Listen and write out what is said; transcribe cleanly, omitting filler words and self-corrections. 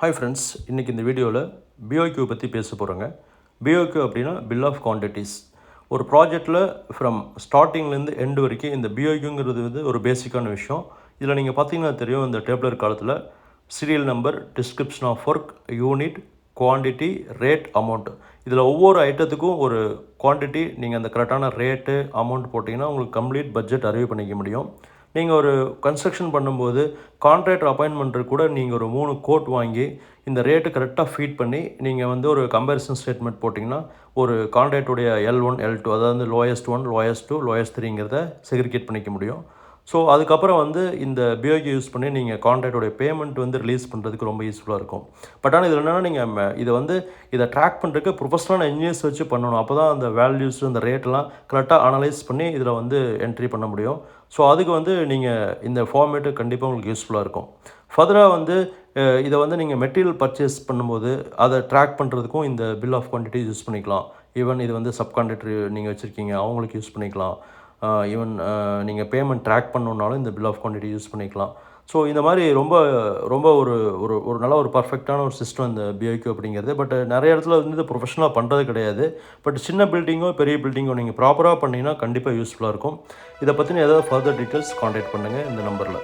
Hi friends, இன்றைக்கி இந்த வீடியோவில் பிஓக்யூ பற்றி பேச போகிறோங்க. பிஓக்யூ அப்படின்னா பில் ஆஃப் குவான்டிட்டிஸ். ஒரு ப்ராஜெக்டில் ஃப்ரம் ஸ்டார்டிங்லேருந்து எண்டு வரைக்கும் இந்த பிஓக்யூங்கிறது வந்து ஒரு பேசிக்கான விஷயம். இதில் நீங்கள் பார்த்தீங்கன்னா தெரியும், இந்த டேப்லர் காலத்தில் serial number, description of work, unit, quantity, rate, amount. இதில் ஒவ்வொரு ஐட்டத்துக்கும் ஒரு குவான்டிட்டி, நீங்கள் அந்த கரெக்டான ரேட்டு, அமௌண்ட் போட்டிங்கன்னா உங்களுக்கு கம்ப்ளீட் பட்ஜெட் அரைவ் பண்ணிக்க முடியும். நீங்கள் ஒரு கன்ஸ்ட்ரக்ஷன் பண்ணும்போது கான்ட்ராக்டர் அப்பாயின்மெண்ட்டு கூட நீங்கள் ஒரு 3 கோட் வாங்கி இந்த ரேட்டு கரெக்டாக ஃபீட் பண்ணி நீங்கள் வந்து ஒரு கம்பேரிசன் ஸ்டேட்மெண்ட் போட்டிங்கன்னா ஒரு கான்ட்ராக்டுடைய L1, L2, அதாவது லோயஸ்ட் 1, லோயஸ்ட் 2, லோயஸ்ட் 3ங்கிறத செக்ரிகேட் பண்ணிக்க முடியும். ஸோ அதுக்கப்புறம் வந்து இந்த பிஓக்யூ யூஸ் பண்ணி நீங்கள் கான்ட்ராக்டோடைய பேமெண்ட் வந்து ரிலீஸ் பண்ணுறதுக்கு ரொம்ப யூஸ்ஃபுல்லாக இருக்கும். பட் ஆனால் இதில் என்னென்னா, நீங்கள் இதை ட்ராக் பண்ணுறதுக்கு ப்ரொஃபஷனல் இன்ஜினியர்ஸ் வச்சு பண்ணணும். அப்போ தான் அந்த வேல்யூஸ், அந்த ரேட்டெல்லாம் கரெக்டாக அனலைஸ் பண்ணி இதில் வந்து என்ட்ரி பண்ண முடியும். ஸோ அதுக்கு வந்து நீங்கள் இந்த ஃபார்மேட்டு கண்டிப்பாக உங்களுக்கு யூஸ்ஃபுல்லாக இருக்கும். ஃபர்தராக வந்து இதை வந்து நீங்கள் மெட்டீரியல் பர்ச்சேஸ் பண்ணும்போது அதை ட்ராக் பண்ணுறதுக்கும் இந்த பில் ஆஃப் குவான்டிட்டி யூஸ் பண்ணிக்கலாம். ஈவன் இது வந்து சப்கான்ட்ராக்டர் நீங்கள் வச்சுருக்கீங்க, அவங்களுக்கு யூஸ் பண்ணிக்கலாம். ஈவன் நீங்கள் பேமெண்ட் ட்ராக் பண்ணணுன்னாலும் இந்த பில் ஆஃப் குவான்டிட்டி யூஸ் பண்ணிக்கலாம். ஸோ இந்த மாதிரி ரொம்ப ரொம்ப ஒரு ஒரு ஒரு நல்ல ஒரு பர்ஃபெக்டான ஒரு சிஸ்டம் இந்த பிஓக்யூ அப்படிங்கிறது. பட் நிறைய இடத்துல வந்து இது ப்ரொஃபஷனலாக பண்ணுறது கிடையாது. பட் சின்ன பில்டிங்கோ பெரிய பில்டிங்கோ நீங்கள் ப்ராப்பராக பண்ணிங்கன்னா கண்டிப்பாக யூஸ்ஃபுல்லாக இருக்கும். இதை பற்றின ஏதாவது ஃபர்தர் டீட்டெயில்ஸ் கான்டாக்ட் பண்ணுங்கள் இந்த நம்பரில்.